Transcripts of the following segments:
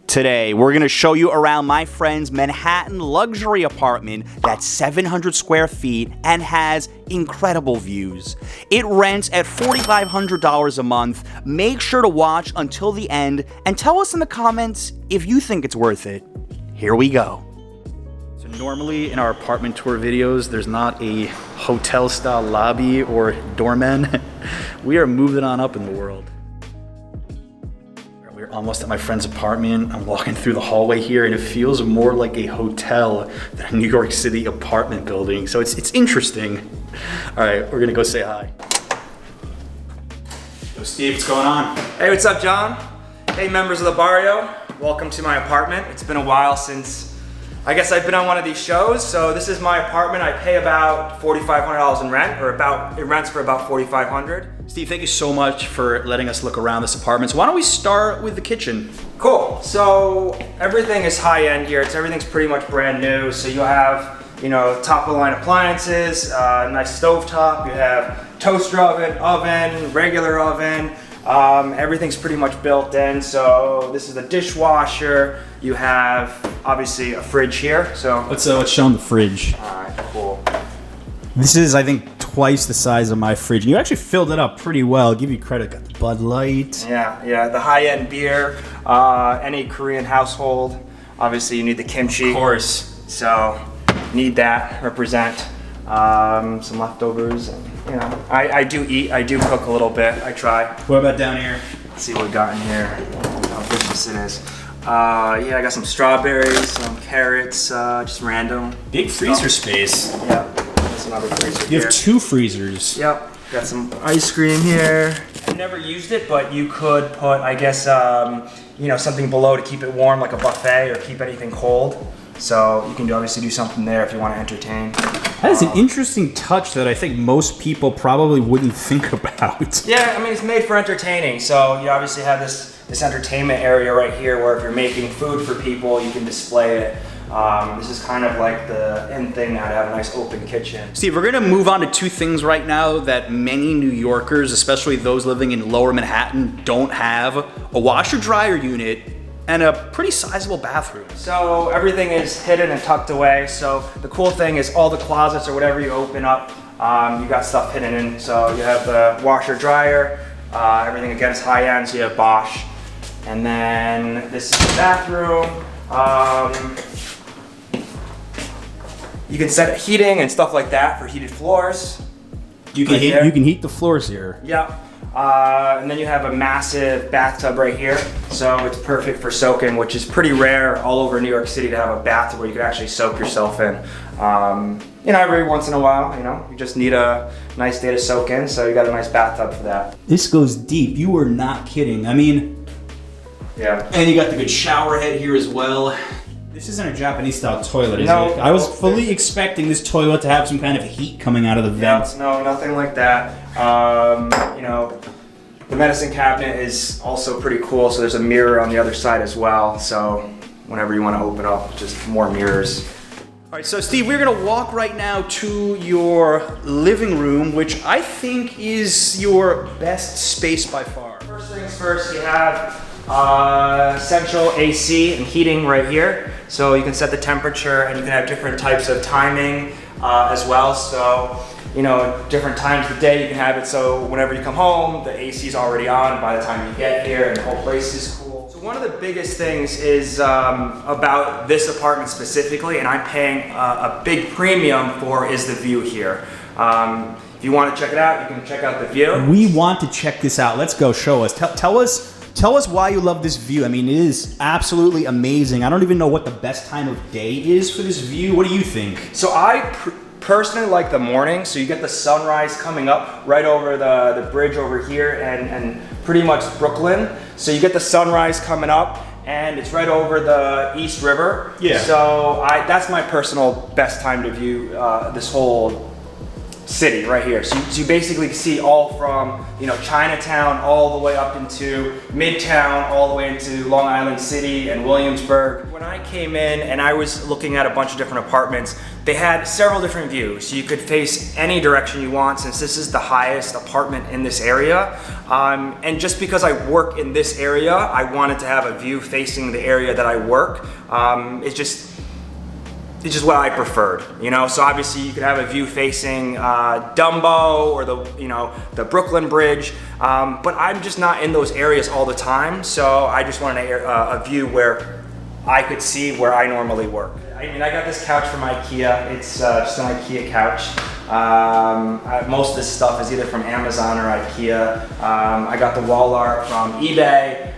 Today, we're going to show you around my friend's Manhattan luxury apartment that's 700 square feet and has incredible views. It rents at $4,500 a month. Make sure to watch until the end and tell us in the comments if you think it's worth it. Here we go. So normally in our apartment tour videos, there's not a hotel-style lobby or doorman. We are moving on up in the world. We're almost at my friend's apartment. I'm walking through the hallway here and it feels more like a hotel than a New York City apartment building. So it's interesting. All right, we're gonna go say hi. Yo, Steve, what's going on? Hey, what's up, John? Hey, members of the barrio. Welcome to my apartment. It's been a while since, I guess I've been on one of these shows. So this is my apartment. I pay about $4,500 in rent, or it rents for about $4,500. Steve, thank you so much for letting us look around this apartment. So why don't we start with the kitchen? Cool. So everything is high end here. Everything's pretty much brand new. So you have, top of the line appliances, nice stovetop. You have toaster oven, regular oven. Everything's pretty much built in. So this is the dishwasher. You have obviously a fridge here. So let's show them the fridge. All right, cool. This is, I think, twice the size of my fridge. You actually filled it up pretty well. I'll give you credit. Got the Bud Light. Yeah, the high-end beer. Any Korean household, obviously you need the kimchi. Of course. So need that. Represent some leftovers. And, I do eat. I do cook a little bit. I try. What about down here? Let's see what we got in here. How delicious it is. I got some strawberries, some carrots, just random. Big freezer space. Yeah. Another freezer You have two freezers. Yep. Got some ice cream here. I've never used it, but you could put, I guess, something below to keep it warm, like a buffet, or keep anything cold. So you can obviously do something there if you want to entertain. That is an interesting touch that I think most people probably wouldn't think about. Yeah, I mean, it's made for entertaining. So you obviously have this entertainment area right here where if you're making food for people, you can display it. This is kind of like the end thing now to have a nice open kitchen. Steve, we're gonna move on to two things right now that many New Yorkers, especially those living in lower Manhattan, don't have: a washer dryer unit and a pretty sizable bathroom. So everything is hidden and tucked away. So the cool thing is all the closets or whatever you open up, you got stuff hidden in. So you have the washer dryer, everything again is high end, so you have Bosch. And then this is the bathroom. You can set heating and stuff like that for heated floors. You can heat the floors here. Yeah. And then you have a massive bathtub right here. So it's perfect for soaking, which is pretty rare all over New York City to have a bathtub where you can actually soak yourself in. Every once in a while, you just need a nice day to soak in. So you got a nice bathtub for that. This goes deep. You are not kidding. I mean, yeah. And you got the good shower head here as well. This isn't a Japanese style toilet, is it? I was fully expecting this toilet to have some kind of heat coming out of the vents. No, nothing like that. The medicine cabinet is also pretty cool, so there's a mirror on the other side as well. So whenever you want to open up, just more mirrors. All right, so Steve, we're gonna walk right now to your living room, which I think is your best space by far. First things first, you have central AC and heating right here. So you can set the temperature and you can have different types of timing as well. So, different times of the day you can have it so whenever you come home, the AC is already on by the time you get here and the whole place is cool. So one of the biggest things is about this apartment specifically, and I'm paying a big premium for, is the view here. If you want to check it out, you can check out the view. We want to check this out. Let's go, show us. Tell us why you love this view. I mean, it is absolutely amazing. I don't even know what the best time of day is for this view. What do you think? So I personally like the morning. So you get the sunrise coming up right over the bridge over here and pretty much Brooklyn. So you get the sunrise coming up and it's right over the East River. Yeah. So that's my personal best time to view this whole city right here. So you basically see all from, you know, Chinatown all the way up into Midtown, all the way into Long Island City and Williamsburg. When I came in and I was looking at a bunch of different apartments, they had several different views. You could face any direction you want since this is the highest apartment in this area. And just because I work in this area, I wanted to have a view facing the area that I work. It's just what I preferred, you know. So obviously you could have a view facing Dumbo or the Brooklyn Bridge, but I'm just not in those areas all the time. So I just wanted a view where I could see where I normally work. I mean, I got this couch from IKEA. It's just an IKEA couch. Most of this stuff is either from Amazon or IKEA. I got the wall art from eBay.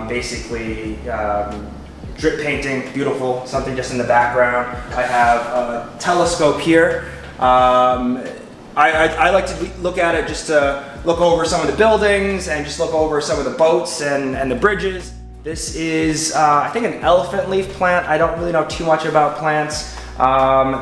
Basically. Drip painting, beautiful, something just in the background. I have a telescope here. I like to look at it just to look over some of the buildings and just look over some of the boats and the bridges. This is, I think, an elephant leaf plant. I don't really know too much about plants.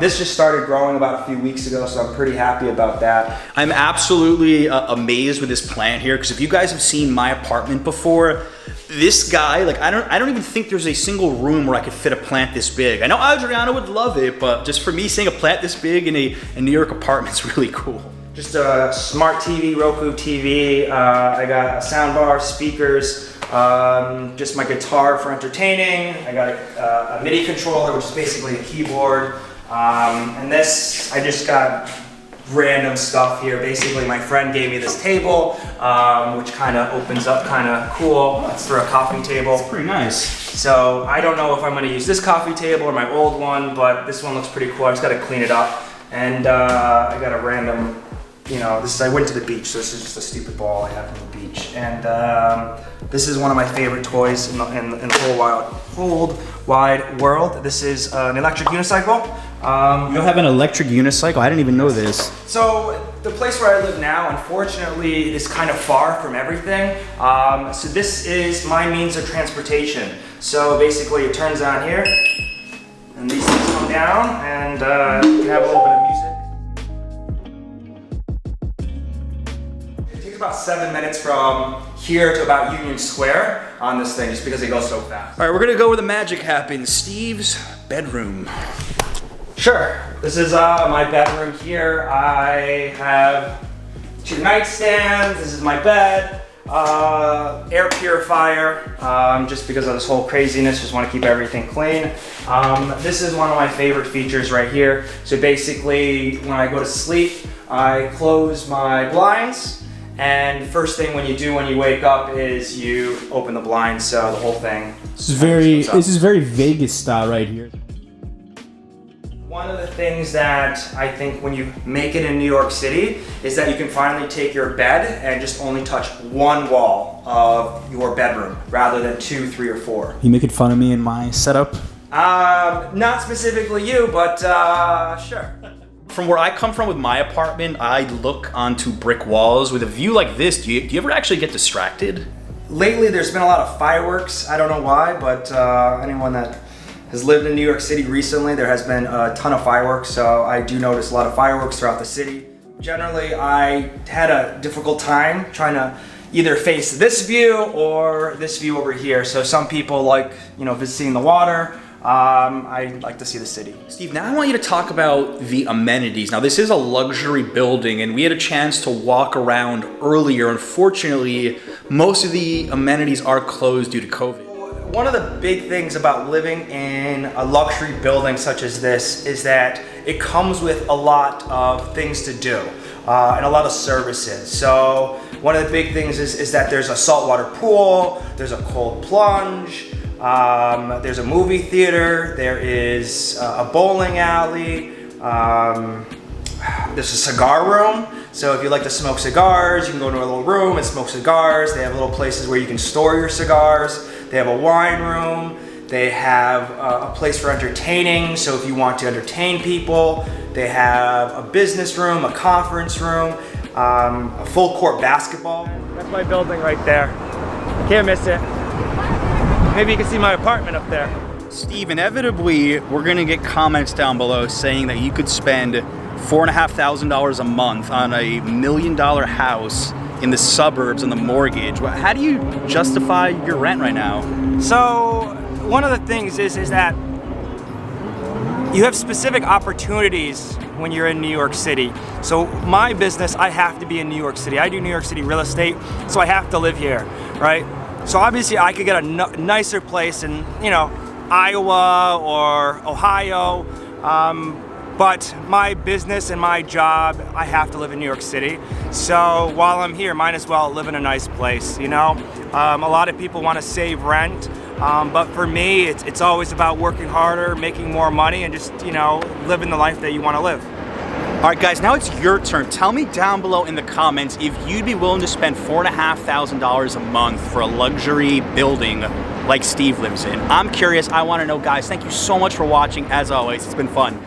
This just started growing about a few weeks ago, so I'm pretty happy about that. I'm absolutely amazed with this plant here, because if you guys have seen my apartment before, this guy, like, I don't even think there's a single room where I could fit a plant this big. I know Adriana would love it, but just for me, seeing a plant this big in a New York apartment is really cool. Just a smart TV, Roku TV. I got a soundbar, speakers, just my guitar for entertaining. I got a MIDI controller, which is basically a keyboard. And this, I just got random stuff here. Basically, my friend gave me this table, which kind of opens up kind of cool. It's for a coffee table. It's pretty nice. So I don't know if I'm going to use this coffee table or my old one, but this one looks pretty cool. I just got to clean it up. And I got a random, you know, I went to the beach, so this is just a stupid ball I have from the beach. And this is one of my favorite toys in the whole wide world. This is an electric unicycle. You have an electric unicycle? I didn't even know this. So the place where I live now, unfortunately, is kind of far from everything. So this is my means of transportation. So basically it turns on here, and these things come down, and you can have a little bit of music. It takes about 7 minutes from here to about Union Square on this thing, just because it goes so fast. All right, we're gonna go where the magic happens. Steve's bedroom. Sure. This is my bedroom here. I have 2 nightstands. This is my bed. Air purifier, just because of this whole craziness, just want to keep everything clean. This is one of my favorite features right here. So basically, when I go to sleep, I close my blinds, and first thing when you wake up is you open the blinds, so the whole thing. This is very Vegas style right here. One of the things that I think when you make it in New York City is that you can finally take your bed and just only touch one wall of your bedroom rather than 2, 3, or 4. You making fun of me and my setup? Not specifically you, but sure. From where I come from with my apartment, I look onto brick walls. With a view like this, do you ever actually get distracted? Lately, there's been a lot of fireworks. I don't know why, but anyone that has lived in New York City recently, there has been a ton of fireworks, so I do notice a lot of fireworks throughout the city. Generally, I had a difficult time trying to either face this view or this view over here. So some people like, visiting the water. I like to see the city. Steve, now I want you to talk about the amenities. Now, this is a luxury building, and we had a chance to walk around earlier. Unfortunately, most of the amenities are closed due to COVID. One of the big things about living in a luxury building such as this is that it comes with a lot of things to do and a lot of services. So one of the big things is that there's a saltwater pool, there's a cold plunge, there's a movie theater, there is a bowling alley, there's a cigar room. So if you like to smoke cigars, you can go into a little room and smoke cigars. They have little places where you can store your cigars. They have a wine room. They have a place for entertaining. So if you want to entertain people, they have a business room, a conference room, a full court basketball. That's my building right there. Can't miss it. Maybe you can see my apartment up there. Steve, inevitably, we're gonna get comments down below saying that you could spend $4,500 a month on a $1 million house in the suburbs and the mortgage. How do you justify your rent right now? So one of the things is that you have specific opportunities when you're in New York City. So my business, I have to be in New York City. I do New York City real estate, so I have to live here, right? So obviously I could get a nicer place in, you know, Iowa or Ohio, but my business and my job, I have to live in New York City. So while I'm here, might as well live in a nice place, you know? A lot of people want to save rent, but for me, it's always about working harder, making more money, and just, you know, living the life that you want to live. All right, guys, now it's your turn. Tell me down below in the comments if you'd be willing to spend $4,500 a month for a luxury building like Steve lives in. I'm curious. I want to know, guys. Thank you so much for watching. As always, it's been fun.